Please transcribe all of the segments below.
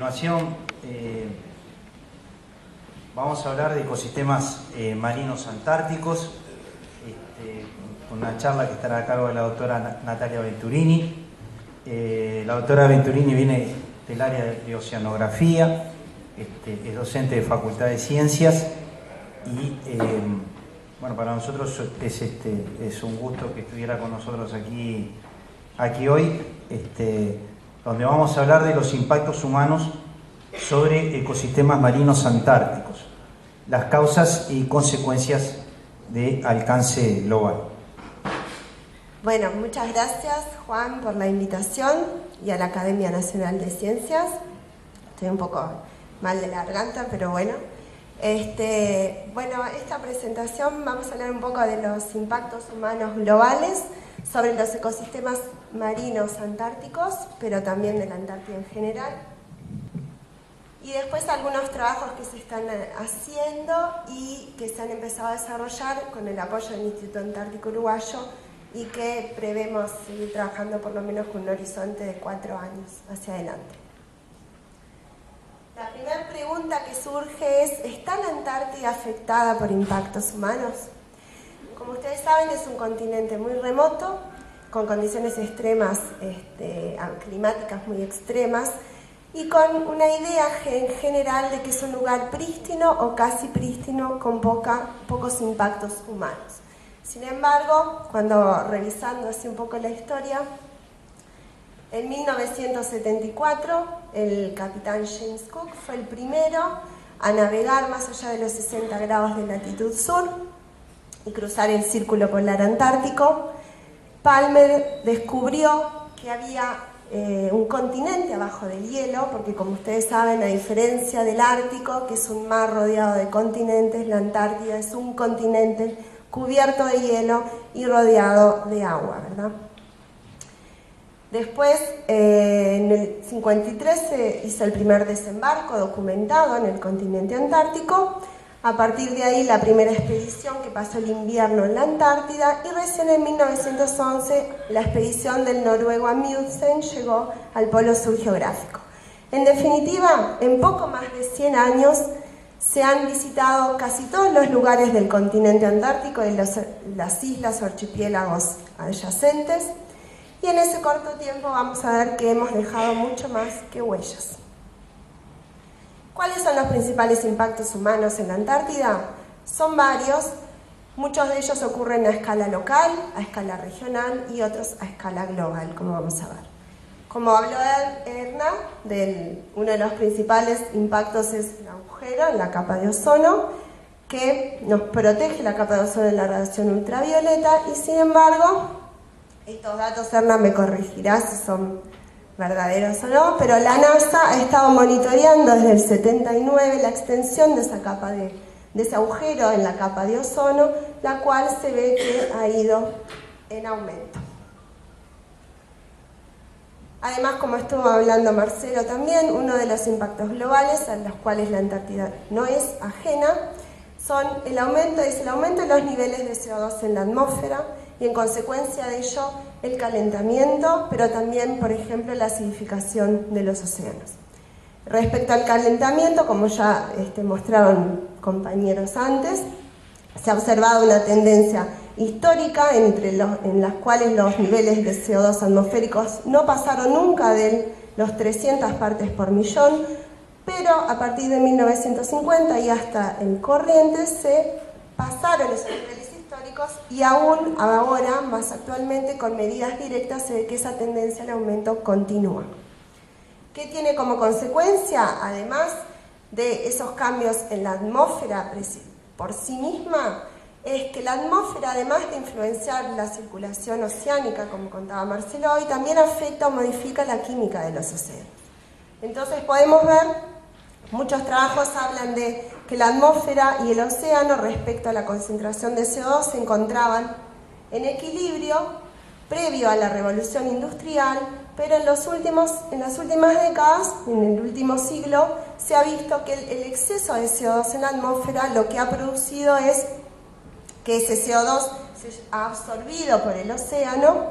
continuación vamos a hablar de ecosistemas marinos antárticos, con una charla que estará a cargo de la doctora Natalia Venturini. La doctora Venturini viene del área de oceanografía, es docente de Facultad de Ciencias y bueno, para nosotros es un gusto que estuviera con nosotros aquí hoy, donde vamos a hablar de los impactos humanos sobre ecosistemas marinos antárticos, las causas y consecuencias de alcance global. Bueno, muchas gracias, Juan, por la invitación y a la Academia Nacional de Ciencias. Estoy un poco mal de la garganta, pero bueno. Esta presentación vamos a hablar un poco de los impactos humanos globales sobre los ecosistemas marinos antárticos, pero también de la Antártida en general. Y después algunos trabajos que se están haciendo y que se han empezado a desarrollar con el apoyo del Instituto Antártico Uruguayo y que prevemos seguir trabajando por lo menos con un horizonte de 4 años hacia adelante. La primera pregunta que surge es: ¿está la Antártida afectada por impactos humanos? Como ustedes saben, es un continente muy remoto, con condiciones extremas, climáticas muy extremas, y con una idea en general de que es un lugar prístino o casi prístino con pocos impactos humanos. Sin embargo, cuando revisando así un poco la historia, en 1974 el capitán James Cook fue el primero a navegar más allá de los 60 grados de latitud sur y cruzar el círculo polar antártico. Palmer descubrió que había un continente abajo del hielo, porque como ustedes saben, a diferencia del Ártico, que es un mar rodeado de continentes, la Antártida es un continente cubierto de hielo y rodeado de agua, ¿verdad? Después, en el 53 se hizo el primer desembarco documentado en el continente antártico. A partir de ahí, la primera expedición que pasó el invierno en la Antártida, y recién en 1911 la expedición del noruego Amundsen llegó al polo sur geográfico. En definitiva, en poco más de 100 años se han visitado casi todos los lugares del continente antártico y las islas o archipiélagos adyacentes, y en ese corto tiempo vamos a ver que hemos dejado mucho más que huellas. ¿Cuáles son los principales impactos humanos en la Antártida? Son varios, muchos de ellos ocurren a escala local, a escala regional y otros a escala global, como vamos a ver. Como habló Erna, uno de los principales impactos es el agujero en la capa de ozono, que nos protege la capa de ozono de la radiación ultravioleta, y sin embargo, estos datos Erna me corregirá si son verdaderos o no, pero la NASA ha estado monitoreando desde el 79 la extensión de esa capa de ese agujero en la capa de ozono, la cual se ve que ha ido en aumento. Además, como estuvo hablando Marcelo también, uno de los impactos globales a los cuales la Antártida no es ajena es el aumento de los niveles de CO2 en la atmósfera, y en consecuencia de ello el calentamiento, pero también, por ejemplo, la acidificación de los océanos. Respecto al calentamiento, como ya mostraron compañeros antes, se ha observado una tendencia histórica en las cuales los niveles de CO2 atmosféricos no pasaron nunca de los 300 partes por millón, pero a partir de 1950 y hasta en Corrientes se pasaron esos niveles históricos, y aún ahora, más actualmente, con medidas directas se ve que esa tendencia al aumento continúa. ¿Qué tiene como consecuencia, además de esos cambios en la atmósfera por sí misma? Es que la atmósfera, además de influenciar la circulación oceánica, como contaba Marcelo hoy, también afecta o modifica la química de los océanos. Entonces podemos ver, muchos trabajos hablan de que la atmósfera y el océano respecto a la concentración de CO2 se encontraban en equilibrio previo a la revolución industrial, pero en las últimas décadas, en el último siglo, se ha visto que el exceso de CO2 en la atmósfera lo que ha producido es que ese CO2 se ha absorbido por el océano,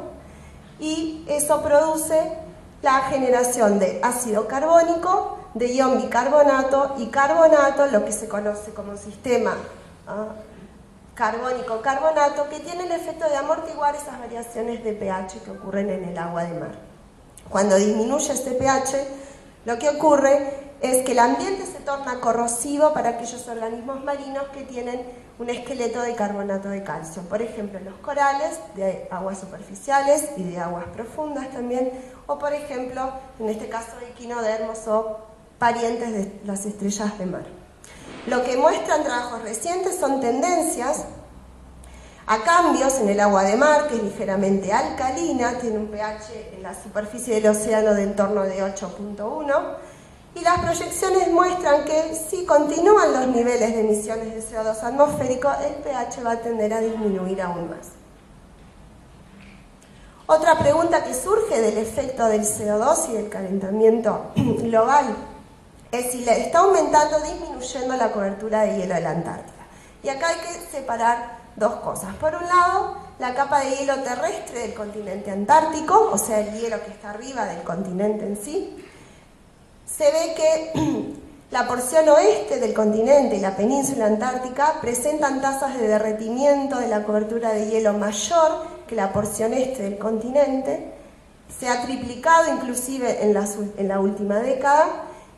y eso produce la generación de ácido carbónico, de ion bicarbonato y carbonato, lo que se conoce como sistema carbónico-carbonato, que tiene el efecto de amortiguar esas variaciones de pH que ocurren en el agua de mar. Cuando disminuye este pH, lo que ocurre es que el ambiente se torna corrosivo para aquellos organismos marinos que tienen un esqueleto de carbonato de calcio. Por ejemplo, los corales de aguas superficiales y de aguas profundas también, o por ejemplo, en este caso, equinodermos o parientes de las estrellas de mar. Lo que muestran trabajos recientes son tendencias a cambios en el agua de mar, que es ligeramente alcalina, tiene un pH en la superficie del océano de en torno de 8.1, y las proyecciones muestran que si continúan los niveles de emisiones de CO2 atmosférico, el pH va a tender a disminuir aún más. Otra pregunta que surge del efecto del CO2 y del calentamiento global es si le está aumentando o disminuyendo la cobertura de hielo de la Antártida. Y acá hay que separar dos cosas. Por un lado, la capa de hielo terrestre del continente antártico, o sea, el hielo que está arriba del continente en sí. Se ve que la porción oeste del continente y la península antártica presentan tasas de derretimiento de la cobertura de hielo mayor que la porción este del continente. Se ha triplicado inclusive en la última década,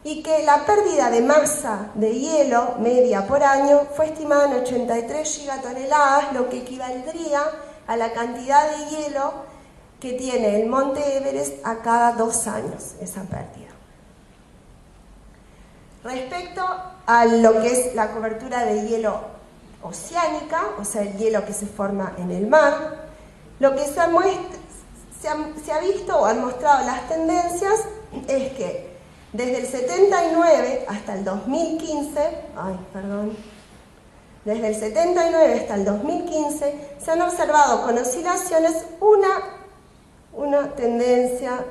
y que la pérdida de masa de hielo media por año fue estimada en 83 gigatoneladas, lo que equivaldría a la cantidad de hielo que tiene el monte Everest a cada 2 años, esa pérdida. Respecto a lo que es la cobertura de hielo oceánica, o sea, el hielo que se forma en el mar, lo que se ha visto o han mostrado las tendencias es que desde el 79 hasta el 2015, desde el 79 hasta el 2015 se han observado con oscilaciones una tendencia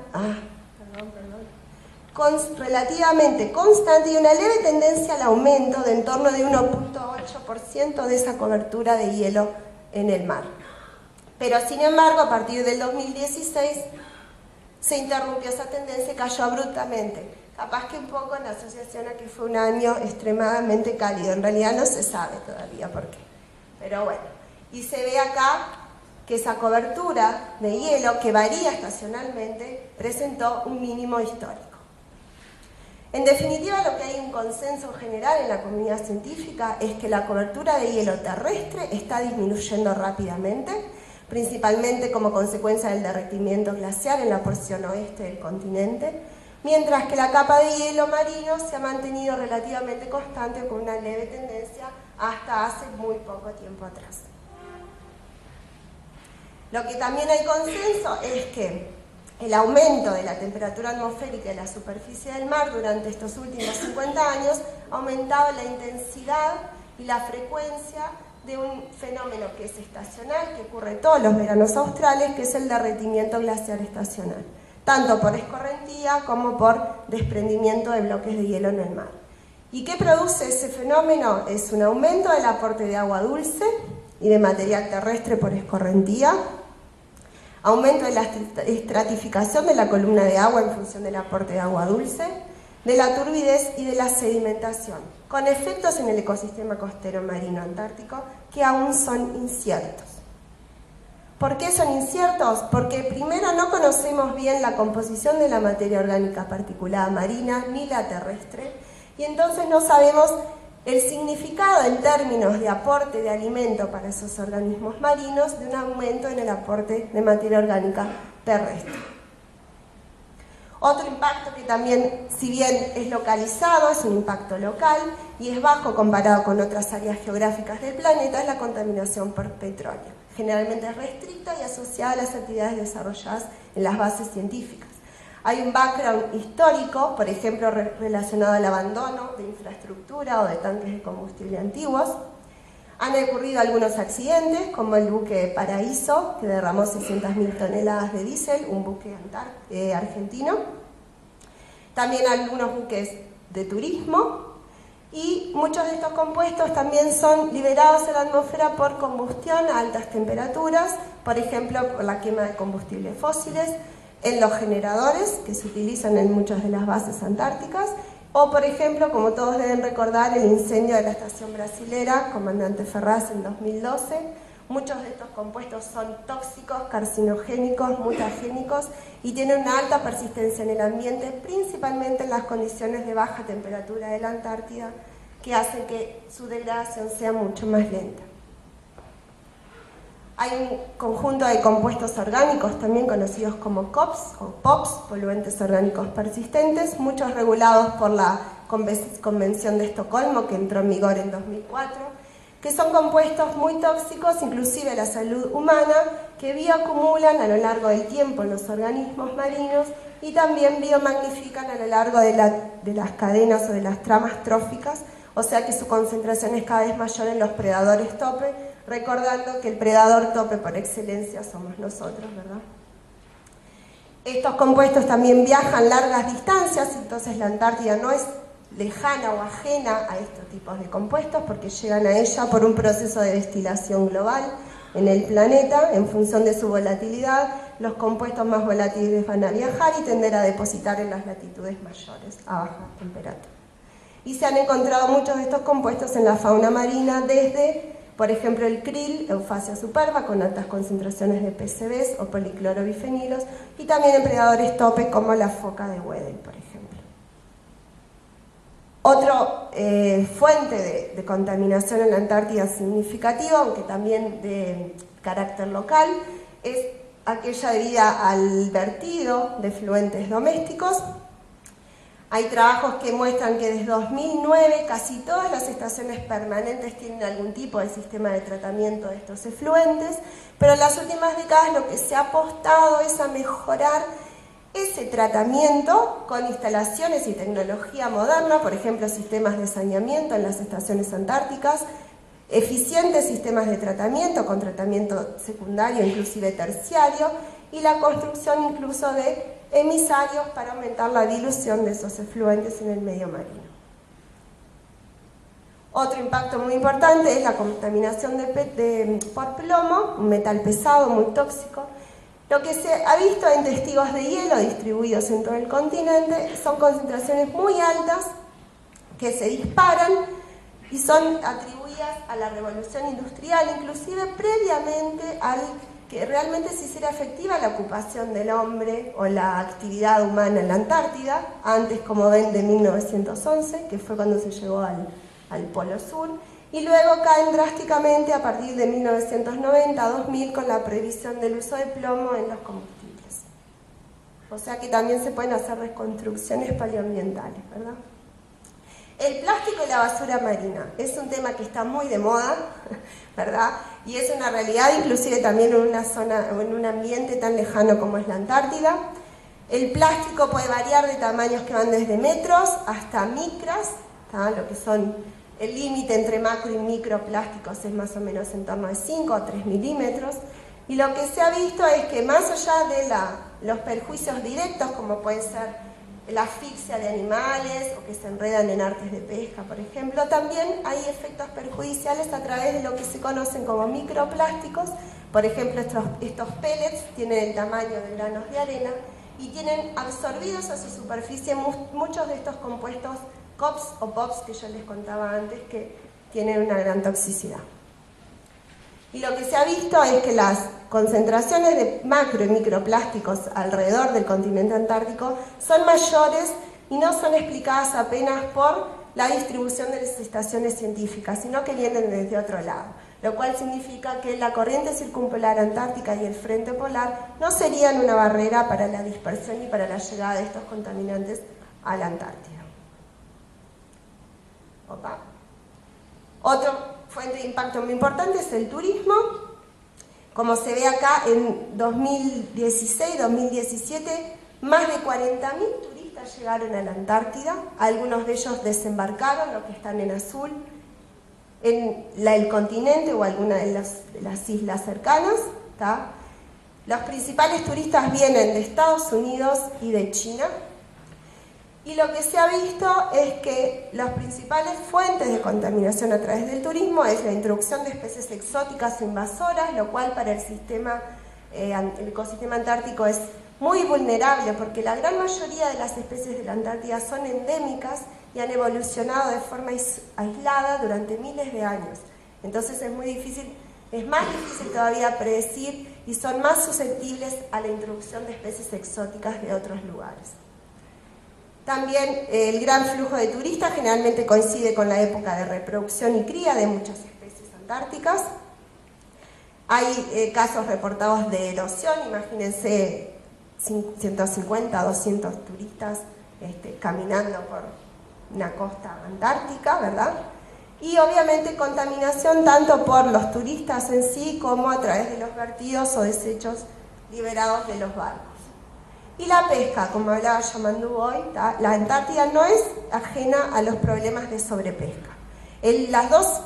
relativamente constante y una leve tendencia al aumento de en torno de 1.8% de esa cobertura de hielo en el mar. Pero sin embargo, a partir del 2016 se interrumpió esa tendencia y cayó abruptamente. Capaz que un poco en asociación a que fue un año extremadamente cálido. En realidad no se sabe todavía por qué. Pero bueno, y se ve acá que esa cobertura de hielo, que varía estacionalmente, presentó un mínimo histórico. En definitiva, lo que hay un consenso general en la comunidad científica es que la cobertura de hielo terrestre está disminuyendo rápidamente, principalmente como consecuencia del derretimiento glaciar en la porción oeste del continente, mientras que la capa de hielo marino se ha mantenido relativamente constante con una leve tendencia hasta hace muy poco tiempo atrás. Lo que también hay consenso es que el aumento de la temperatura atmosférica de la superficie del mar durante estos últimos 50 años ha aumentado la intensidad y la frecuencia de un fenómeno que es estacional, que ocurre todos los veranos australes, que es el derretimiento glaciar estacional, tanto por escorrentía como por desprendimiento de bloques de hielo en el mar. ¿Y qué produce ese fenómeno? Es un aumento del aporte de agua dulce y de material terrestre por escorrentía, aumento de la estratificación de la columna de agua en función del aporte de agua dulce, de la turbidez y de la sedimentación, con efectos en el ecosistema costero marino antártico que aún son inciertos. ¿Por qué son inciertos? Porque primero no conocemos bien la composición de la materia orgánica particulada marina ni la terrestre, y entonces no sabemos el significado en términos de aporte de alimento para esos organismos marinos de un aumento en el aporte de materia orgánica terrestre. Otro impacto que también, si bien es localizado, es un impacto local y es bajo comparado con otras áreas geográficas del planeta, es la contaminación por petróleo. Generalmente es restricta y asociada a las actividades desarrolladas en las bases científicas. Hay un background histórico, por ejemplo, relacionado al abandono de infraestructura o de tanques de combustible antiguos. Han ocurrido algunos accidentes, como el buque Paraíso, que derramó 600.000 toneladas de diésel, un buque argentino. También algunos buques de turismo. Y muchos de estos compuestos también son liberados a la atmósfera por combustión a altas temperaturas, por ejemplo, por la quema de combustibles fósiles, en los generadores que se utilizan en muchas de las bases antárticas, O, por ejemplo, como todos deben recordar, el incendio de la estación brasilera, Comandante Ferraz, en 2012. Muchos de estos compuestos son tóxicos, carcinogénicos, mutagénicos y tienen una alta persistencia en el ambiente, principalmente en las condiciones de baja temperatura de la Antártida, que hacen que su degradación sea mucho más lenta. Hay un conjunto de compuestos orgánicos, también conocidos como COPS o POPs, poluentes orgánicos persistentes, muchos regulados por la Convención de Estocolmo, que entró en vigor en 2004, que son compuestos muy tóxicos, inclusive a la salud humana, que bioacumulan a lo largo del tiempo en los organismos marinos y también biomagnifican a lo largo de las cadenas o de las tramas tróficas, o sea que su concentración es cada vez mayor en los predadores tope, recordando que el predador tope por excelencia somos nosotros, ¿verdad? Estos compuestos también viajan largas distancias, entonces la Antártida no es lejana o ajena a estos tipos de compuestos porque llegan a ella por un proceso de destilación global en el planeta. En función de su volatilidad, los compuestos más volátiles van a viajar y tender a depositar en las latitudes mayores a baja temperatura. Y se han encontrado muchos de estos compuestos en la fauna marina desde, por ejemplo, el krill, Eufasia superba, con altas concentraciones de PCBs o policlorobifenilos, y también en predadores tope como la foca de Weddell, por ejemplo. Otra fuente de contaminación en la Antártida significativa, aunque también de carácter local, es aquella debida al vertido de efluentes domésticos. Hay trabajos que muestran que desde 2009 casi todas las estaciones permanentes tienen algún tipo de sistema de tratamiento de estos efluentes, pero en las últimas décadas lo que se ha apostado es a mejorar ese tratamiento con instalaciones y tecnología moderna, por ejemplo, sistemas de saneamiento en las estaciones antárticas, eficientes sistemas de tratamiento con tratamiento secundario, inclusive terciario, y la construcción incluso de emisarios para aumentar la dilución de esos efluentes en el medio marino. Otro impacto muy importante es la contaminación por plomo, un metal pesado muy tóxico. Lo que se ha visto en testigos de hielo distribuidos en todo el continente son concentraciones muy altas que se disparan y son atribuidas a la revolución industrial, inclusive previamente al que realmente se hiciera efectiva la ocupación del hombre o la actividad humana en la Antártida, antes, como ven, de 1911, que fue cuando se llegó al Polo Sur, y luego caen drásticamente a partir de 1990 a 2000 con la prohibición del uso de plomo en los combustibles. O sea que también se pueden hacer reconstrucciones paleoambientales, ¿verdad? El plástico y la basura marina es un tema que está muy de moda, ¿verdad? Y es una realidad inclusive también en una zona o en un ambiente tan lejano como es la Antártida. El plástico puede variar de tamaños que van desde metros hasta micras, ¿tá? Lo que son el límite entre macro y microplásticos es más o menos en torno a 5 o 3 milímetros. Y lo que se ha visto es que más allá de los perjuicios directos, como pueden ser la asfixia de animales o que se enredan en artes de pesca, por ejemplo, también hay efectos perjudiciales a través de lo que se conocen como microplásticos. Por ejemplo, estos pellets tienen el tamaño de granos de arena y tienen absorbidos a su superficie muchos de estos compuestos COPS o POPs que yo les contaba antes, que tienen una gran toxicidad. Y lo que se ha visto es que las concentraciones de macro y microplásticos alrededor del continente antártico son mayores y no son explicadas apenas por la distribución de las estaciones científicas, sino que vienen desde otro lado, lo cual significa que la corriente circumpolar antártica y el frente polar no serían una barrera para la dispersión y para la llegada de estos contaminantes a la Antártida. Opa. Otra fuente de impacto muy importante es el turismo. Como se ve acá, en 2016-2017, más de 40.000 turistas llegaron a la Antártida. Algunos de ellos desembarcaron, los que están en azul, en el continente o alguna de las islas cercanas, ¿tá? Los principales turistas vienen de Estados Unidos y de China. Y lo que se ha visto es que las principales fuentes de contaminación a través del turismo es la introducción de especies exóticas o invasoras, lo cual para el ecosistema antártico es muy vulnerable porque la gran mayoría de las especies de la Antártida son endémicas y y han evolucionado de forma aislada durante miles de años. Entonces es más difícil todavía predecir y son más susceptibles a la introducción de especies exóticas de otros lugares. También el gran flujo de turistas generalmente coincide con la época de reproducción y cría de muchas especies antárticas. Hay casos reportados de erosión, imagínense 150, 200 turistas caminando por una costa antártica, ¿verdad? Y obviamente contaminación tanto por los turistas en sí como a través de los vertidos o desechos liberados de los barcos. Y la pesca, como hablaba Yamandu hoy, la Antártida no es ajena a los problemas de sobrepesca. Los dos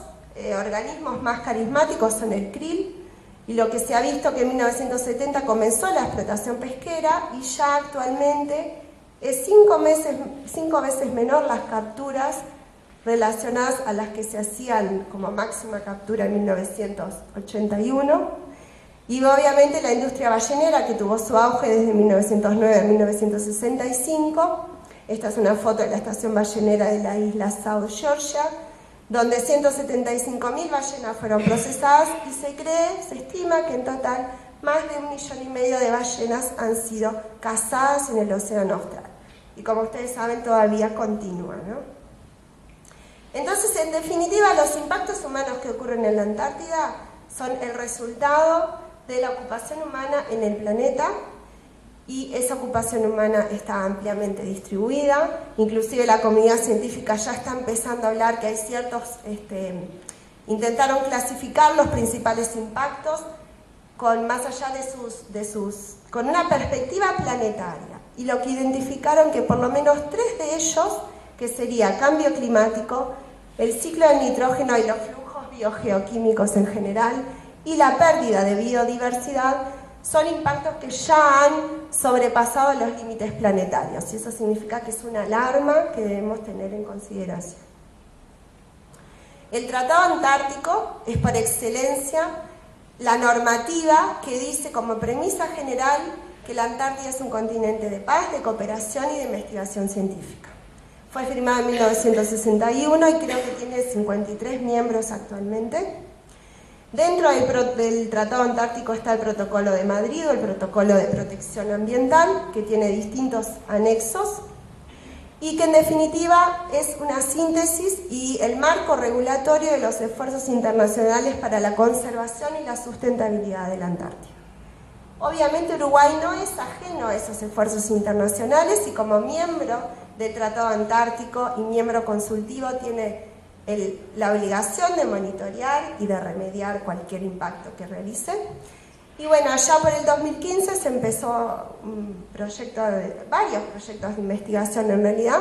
organismos más carismáticos son el krill, y lo que se ha visto que en 1970 comenzó la explotación pesquera y ya actualmente es 5 veces menor las capturas relacionadas a las que se hacían como máxima captura en 1981. Y obviamente la industria ballenera, que tuvo su auge desde 1909 a 1965. Esta es una foto de la estación ballenera de la isla South Georgia, donde 175.000 ballenas fueron procesadas y se estima que en total más de 1,5 millones de ballenas han sido cazadas en el océano austral. Y como ustedes saben, todavía continúa, ¿no? Entonces, en definitiva, los impactos humanos que ocurren en la Antártida son el resultado de la ocupación humana en el planeta, y esa ocupación humana está ampliamente distribuida. Inclusive la comunidad científica ya está empezando a hablar que hay ciertos, intentaron clasificar los principales impactos más allá con una perspectiva planetaria, y lo que identificaron que por lo menos 3 de ellos, que sería cambio climático, el ciclo del nitrógeno y los flujos biogeoquímicos en general, y la pérdida de biodiversidad, son impactos que ya han sobrepasado los límites planetarios, y eso significa que es una alarma que debemos tener en consideración. El Tratado Antártico es por excelencia la normativa que dice como premisa general que la Antártida es un continente de paz, de cooperación y de investigación científica. Fue firmado en 1961 y creo que tiene 53 miembros actualmente. Dentro del Tratado Antártico está el Protocolo de Madrid, o el Protocolo de Protección Ambiental, que tiene distintos anexos y que en definitiva es una síntesis y el marco regulatorio de los esfuerzos internacionales para la conservación y la sustentabilidad de la Antártida. Obviamente Uruguay no es ajeno a esos esfuerzos internacionales, y como miembro del Tratado Antártico y miembro consultivo tiene la obligación de monitorear y de remediar cualquier impacto que realice. Y bueno, allá por el 2015 se empezó varios proyectos de investigación en realidad,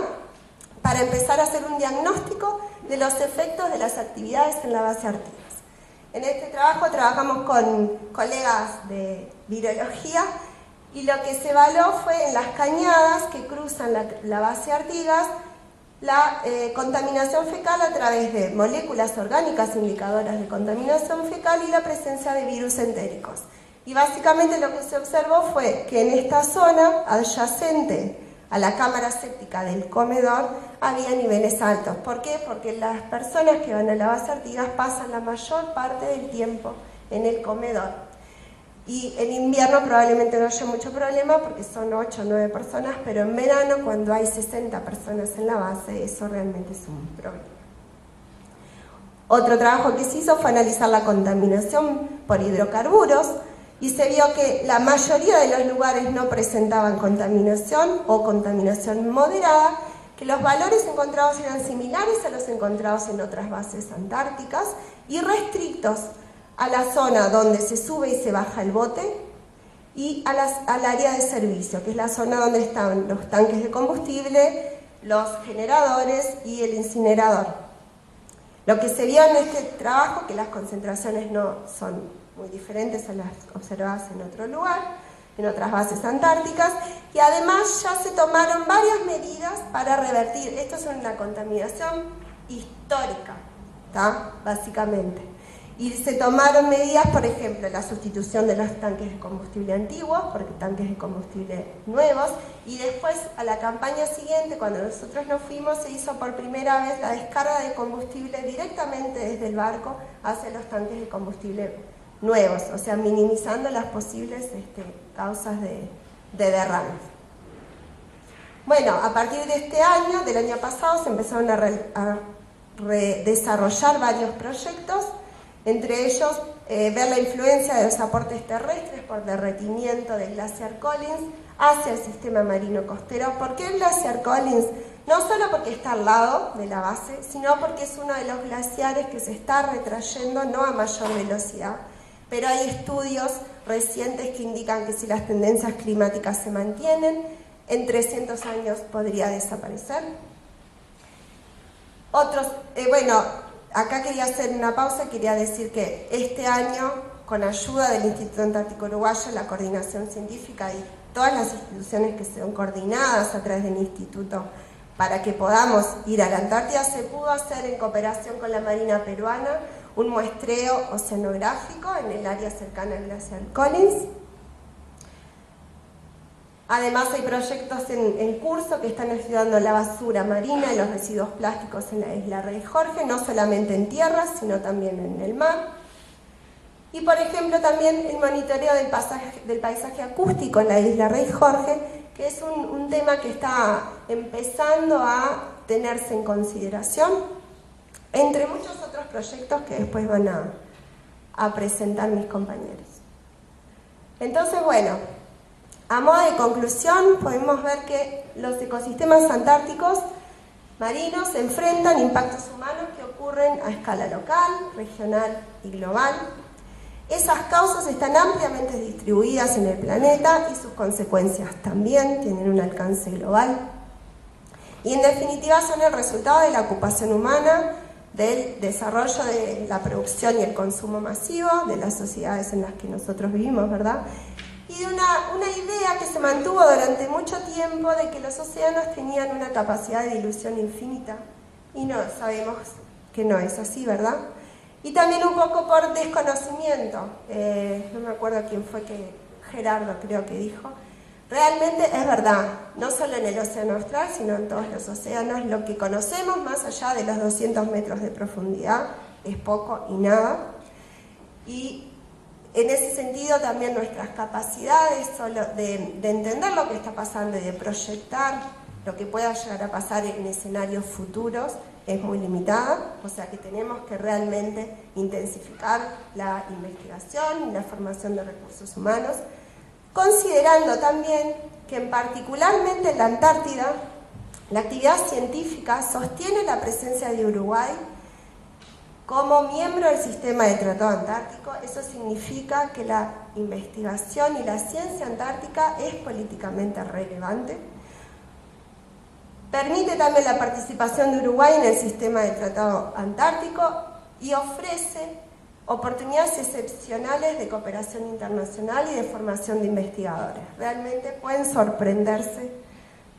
para empezar a hacer un diagnóstico de los efectos de las actividades en la base Artigas. En este trabajo trabajamos con colegas de virología, y lo que se evaluó fue en las cañadas que cruzan la base Artigas, la contaminación fecal a través de moléculas orgánicas indicadoras de contaminación fecal y la presencia de virus entéricos. Y básicamente lo que se observó fue que en esta zona adyacente a la cámara séptica del comedor había niveles altos. ¿Por qué? Porque las personas que van a la base Artigas pasan la mayor parte del tiempo en el comedor. Y en invierno probablemente no haya mucho problema porque son 8 o 9 personas, pero en verano, cuando hay 60 personas en la base, eso realmente es un problema. Otro trabajo que se hizo fue analizar la contaminación por hidrocarburos, y se vio que la mayoría de los lugares no presentaban contaminación o contaminación moderada, que los valores encontrados eran similares a los encontrados en otras bases antárticas y restrictos a la zona donde se sube y se baja el bote y al área de servicio, que es la zona donde están los tanques de combustible, los generadores y el incinerador. Lo que se vio en este trabajo, que las concentraciones no son muy diferentes a las observadas en otro lugar, en otras bases antárticas, y además ya se tomaron varias medidas para revertir. Esto es una contaminación histórica, ¿tá? Básicamente. Y se tomaron medidas, por ejemplo, la sustitución de los tanques de combustible antiguos por tanques de combustible nuevos, y después, a la campaña siguiente, cuando nosotros nos fuimos, se hizo por primera vez la descarga de combustible directamente desde el barco hacia los tanques de combustible nuevos, o sea, minimizando las posibles causas de derrames. Bueno, a partir de este año, del año pasado, se empezaron a desarrollar varios proyectos, entre ellos ver la influencia de los aportes terrestres por derretimiento del glaciar Collins hacia el sistema marino costero. ¿Por qué el glaciar Collins? No solo porque está al lado de la base, sino porque es uno de los glaciares que se está retrayendo, no a mayor velocidad, pero hay estudios recientes que indican que si las tendencias climáticas se mantienen, en 300 años podría desaparecer. Acá quería hacer una pausa, quería decir que este año, con ayuda del Instituto Antártico Uruguayo, la coordinación científica y todas las instituciones que son coordinadas a través del instituto para que podamos ir a la Antártida, se pudo hacer en cooperación con la Marina peruana un muestreo oceanográfico en el área cercana al glaciar Collins. Además hay proyectos en curso que están estudiando la basura marina y los residuos plásticos en la isla Rey Jorge, no solamente en tierra, sino también en el mar. Y por ejemplo también el monitoreo del paisaje acústico en la isla Rey Jorge, que es un tema que está empezando a tenerse en consideración, entre muchos otros proyectos que después van a presentar mis compañeros. Entonces, bueno, a modo de conclusión, podemos ver que los ecosistemas antárticos marinos enfrentan impactos humanos que ocurren a escala local, regional y global. Esas causas están ampliamente distribuidas en el planeta y sus consecuencias también tienen un alcance global. Y en definitiva son el resultado de la ocupación humana, del desarrollo de la producción y el consumo masivo, de las sociedades en las que nosotros vivimos, ¿verdad? Y de una idea que se mantuvo durante mucho tiempo de que los océanos tenían una capacidad de dilución infinita, y no sabemos que no es así, ¿verdad? Y también un poco por desconocimiento, no me acuerdo quién fue, Gerardo creo que dijo, realmente es verdad, no solo en el océano austral, sino en todos los océanos, lo que conocemos más allá de los 200 metros de profundidad es poco y nada, y en ese sentido también nuestras capacidades de entender lo que está pasando y de proyectar lo que pueda llegar a pasar en escenarios futuros es muy limitada, o sea que tenemos que realmente intensificar la investigación y la formación de recursos humanos, considerando también que particularmente en la Antártida la actividad científica sostiene la presencia de Uruguay como miembro del sistema de Tratado Antártico. Eso significa que la investigación y la ciencia antártica es políticamente relevante. Permite también la participación de Uruguay en el sistema de Tratado Antártico y ofrece oportunidades excepcionales de cooperación internacional y de formación de investigadores. Realmente pueden sorprenderse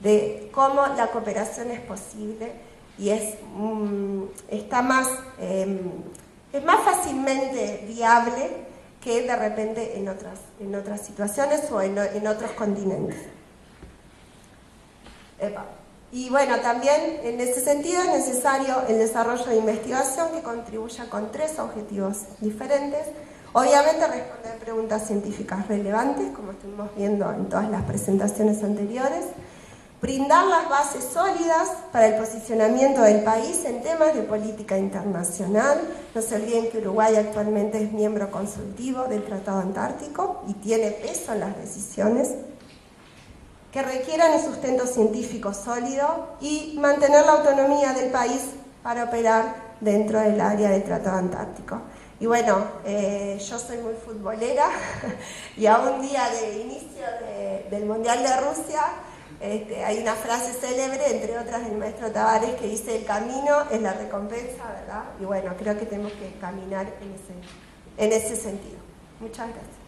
de cómo la cooperación es posible y es más fácilmente viable que de repente en otras situaciones o en otros continentes. Y bueno, también en ese sentido es necesario el desarrollo de investigación que contribuya con 3 objetivos diferentes. Obviamente responder preguntas científicas relevantes, como estuvimos viendo en todas las presentaciones anteriores, brindar las bases sólidas para el posicionamiento del país en temas de política internacional. No se olviden que Uruguay actualmente es miembro consultivo del Tratado Antártico y tiene peso en las decisiones, que requieran un sustento científico sólido y mantener la autonomía del país para operar dentro del área del Tratado Antártico. Y bueno, yo soy muy futbolera y a un día de inicio del Mundial de Rusia, hay una frase célebre, entre otras del maestro Tavares, que dice: el camino es la recompensa, ¿verdad? Y bueno, creo que tenemos que caminar en ese sentido. Muchas gracias.